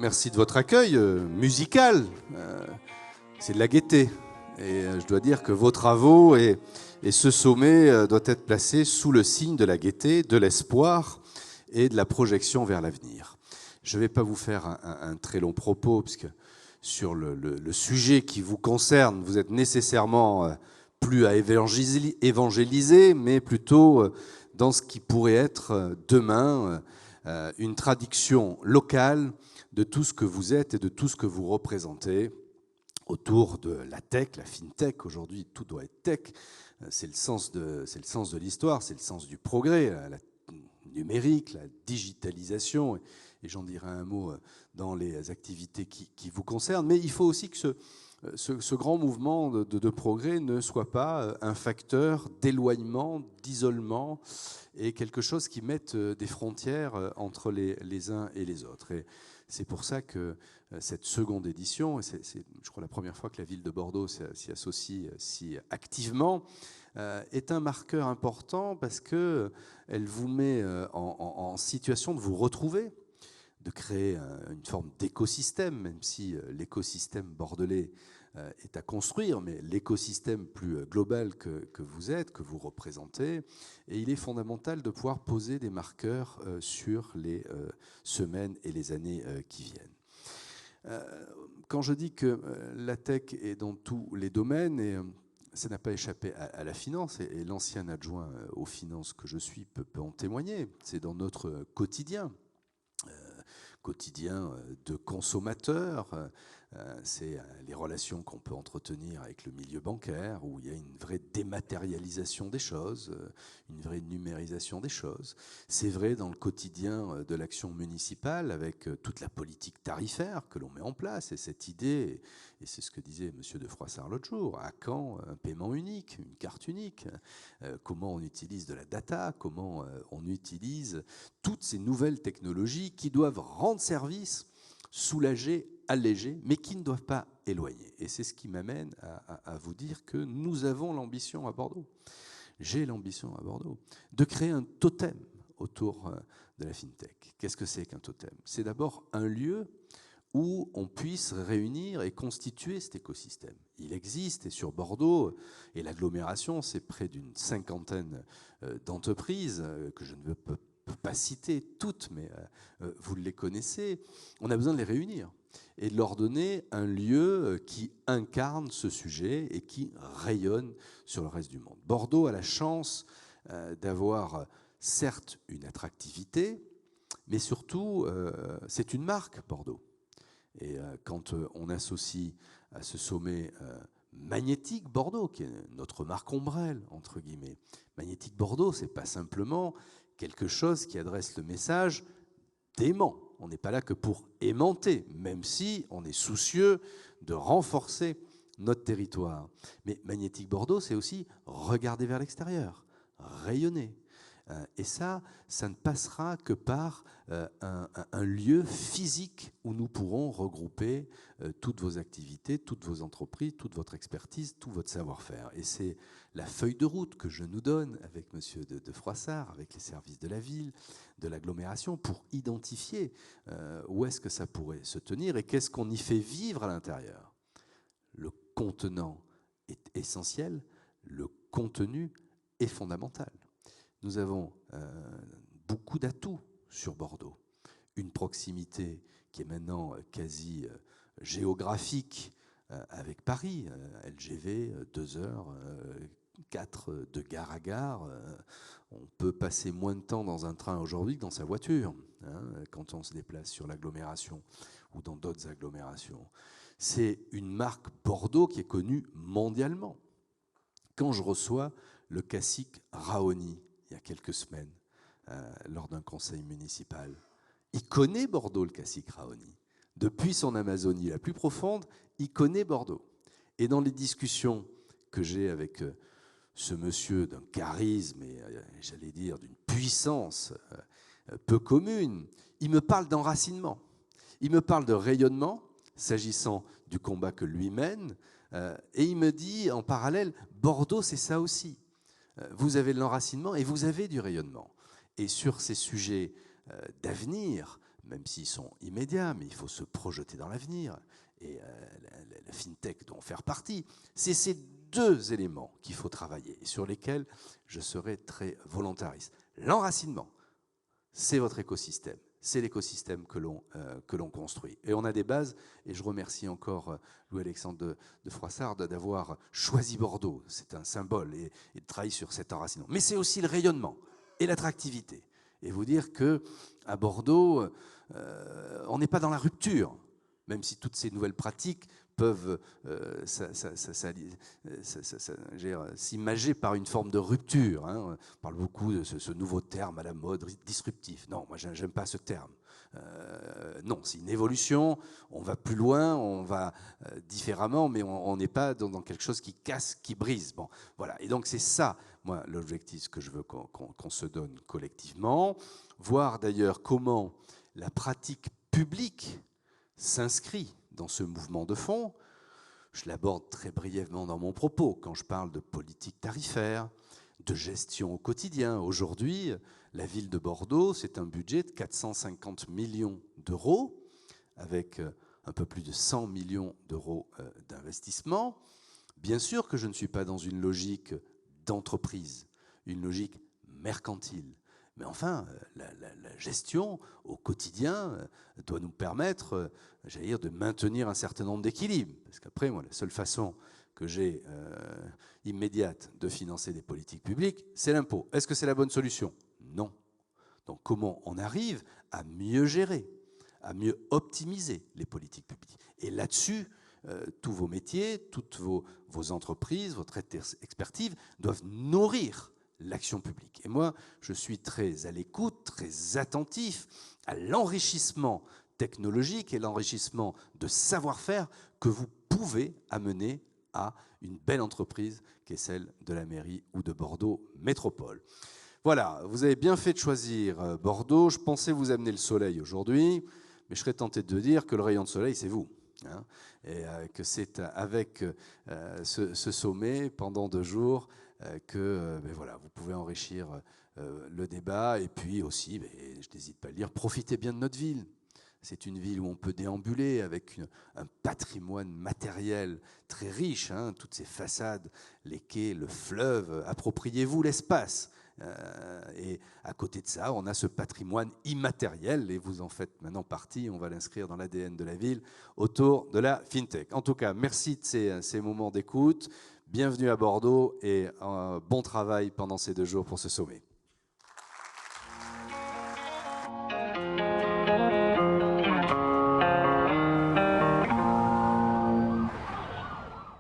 merci de votre accueil musical. C'est de la gaieté. Et je dois dire que vos travaux et ce sommet doivent être placés sous le signe de la gaieté, de l'espoir et de la projection vers l'avenir. Je ne vais pas vous faire un très long propos, puisque sur le sujet qui vous concerne, vous êtes nécessairement plus à évangéliser, mais plutôt dans ce qui pourrait être demain une traduction locale de tout ce que vous êtes et de tout ce que vous représentez autour de la tech, la fintech. Aujourd'hui, tout doit être tech. C'est le sens de l'histoire, c'est le sens du progrès, la numérique, la digitalisation. Et j'en dirai un mot dans les activités qui vous concernent. Mais il faut aussi que ce grand mouvement de progrès ne soit pas un facteur d'éloignement, d'isolement, et quelque chose qui mette des frontières entre les uns et les autres. Et c'est pour ça que cette seconde édition, et c'est je crois la première fois que la ville de Bordeaux s'y associe si activement, est un marqueur important parce qu'elle vous met en situation de vous retrouver, de créer une forme d'écosystème, même si l'écosystème bordelais est à construire, mais l'écosystème plus global que vous êtes, que vous représentez. Et il est fondamental de pouvoir poser des marqueurs sur les semaines et les années qui viennent. Quand je dis que la tech est dans tous les domaines, et ça n'a pas échappé à la finance, et l'ancien adjoint aux finances que je suis peut en témoigner, c'est dans notre quotidien de consommateurs, c'est les relations qu'on peut entretenir avec le milieu bancaire, où il y a une vraie dématérialisation des choses, une vraie numérisation des choses. C'est vrai dans le quotidien de l'action municipale, avec toute la politique tarifaire que l'on met en place, et cette idée, et c'est ce que disait M. de Froissart l'autre jour, à quand un paiement unique, une carte unique, comment on utilise de la data, comment on utilise toutes ces nouvelles technologies qui doivent rendre service, soulager, alléger, mais qui ne doivent pas éloigner. Et c'est ce qui m'amène à vous dire que nous avons l'ambition à Bordeaux, j'ai l'ambition à Bordeaux, de créer un totem autour de la FinTech. Qu'est-ce que c'est qu'un totem? C'est d'abord un lieu où on puisse réunir et constituer cet écosystème. Il existe, et sur Bordeaux et l'agglomération, c'est près d'une 50aine d'entreprises que je ne peux pas citer toutes, mais vous les connaissez. On a besoin de les réunir et de leur donner un lieu qui incarne ce sujet et qui rayonne sur le reste du monde. Bordeaux a la chance d'avoir certes une attractivité, mais surtout c'est une marque, Bordeaux. Et quand on associe à ce sommet Magnétique Bordeaux, qui est notre marque ombrelle, entre guillemets, Magnétique Bordeaux, c'est pas simplement quelque chose qui adresse le message d'aimant. On n'est pas là que pour aimanter, même si on est soucieux de renforcer notre territoire. Mais Magnétique Bordeaux, c'est aussi regarder vers l'extérieur, rayonner. Et ça ne passera que par un lieu physique où nous pourrons regrouper toutes vos activités, toutes vos entreprises, toute votre expertise, tout votre savoir-faire. Et c'est la feuille de route que je nous donne avec M. de Froissart, avec les services de la ville, de l'agglomération, pour identifier où est-ce que ça pourrait se tenir et qu'est-ce qu'on y fait vivre à l'intérieur. Le contenant est essentiel, le contenu est fondamental. Nous avons beaucoup d'atouts sur Bordeaux. Une proximité qui est maintenant quasi géographique avec Paris. LGV, 2 heures, 4 de gare à gare. On peut passer moins de temps dans un train aujourd'hui que dans sa voiture, quand on se déplace sur l'agglomération ou dans d'autres agglomérations. C'est une marque Bordeaux qui est connue mondialement. Quand je reçois le cacique Raoni, il y a quelques semaines, lors d'un conseil municipal. Il connaît Bordeaux, le cacique Raoni. Depuis son Amazonie la plus profonde, il connaît Bordeaux. Et dans les discussions que j'ai avec ce monsieur d'un charisme et, j'allais dire, d'une puissance peu commune, il me parle d'enracinement. Il me parle de rayonnement, s'agissant du combat que lui mène, et il me dit en parallèle, Bordeaux, c'est ça aussi. Vous avez de l'enracinement et vous avez du rayonnement. Et sur ces sujets d'avenir, même s'ils sont immédiats, mais il faut se projeter dans l'avenir, et la FinTech doit en faire partie. C'est ces deux éléments qu'il faut travailler, et sur lesquels je serai très volontariste. L'enracinement, c'est votre écosystème. C'est l'écosystème que l'on construit. Et on a des bases, et je remercie encore Louis-Alexandre de Froissart d'avoir choisi Bordeaux. C'est un symbole, et de travailler sur cet enracinement. Mais c'est aussi le rayonnement et l'attractivité. Et vous dire qu'à Bordeaux, on n'est pas dans la rupture, même si toutes ces nouvelles pratiques peuvent s'imager par une forme de rupture. Hein. On parle beaucoup de ce nouveau terme à la mode, disruptif. Non, moi, j'aime pas ce terme. Non, c'est une évolution, on va plus loin, on va différemment, mais on n'est pas dans quelque chose qui casse, qui brise. Bon, voilà. Et donc, c'est ça, moi, l'objectif que je veux qu'on se donne collectivement. Voir d'ailleurs comment la pratique publique s'inscrit dans ce mouvement de fond. Je l'aborde très brièvement dans mon propos quand je parle de politique tarifaire, de gestion au quotidien. Aujourd'hui, la ville de Bordeaux, c'est un budget de 450 millions d'euros, avec un peu plus de 100 millions d'euros d'investissement. Bien sûr que je ne suis pas dans une logique d'entreprise, une logique mercantile. Mais enfin, la gestion au quotidien doit nous permettre, j'allais dire, de maintenir un certain nombre d'équilibres. Parce qu'après, moi, la seule façon que j'ai immédiate de financer des politiques publiques, c'est l'impôt. Est-ce que c'est la bonne solution? Non. Donc comment on arrive à mieux gérer, à mieux optimiser les politiques publiques? Et là-dessus, tous vos métiers, toutes vos entreprises, votre expertise doivent nourrir l'action publique. Et moi, je suis très à l'écoute, très attentif à l'enrichissement technologique et l'enrichissement de savoir-faire que vous pouvez amener à une belle entreprise qui est celle de la mairie ou de Bordeaux Métropole. Voilà, vous avez bien fait de choisir Bordeaux. Je pensais vous amener le soleil aujourd'hui, mais je serais tenté de dire que le rayon de soleil, c'est vous. Hein, et que c'est avec ce sommet, pendant 2 jours, que voilà, vous pouvez enrichir le débat. Et puis aussi, je n'hésite pas à le dire, profitez bien de notre ville. C'est une ville où on peut déambuler avec un patrimoine matériel très riche, hein, toutes ces façades, les quais, le fleuve. Appropriez-vous l'espace. Et à côté de ça, on a ce patrimoine immatériel, et vous en faites maintenant partie, on va l'inscrire dans l'ADN de la ville, autour de la FinTech. En tout cas, merci de ces moments d'écoute. Bienvenue à Bordeaux et bon travail pendant ces 2 jours pour ce sommet.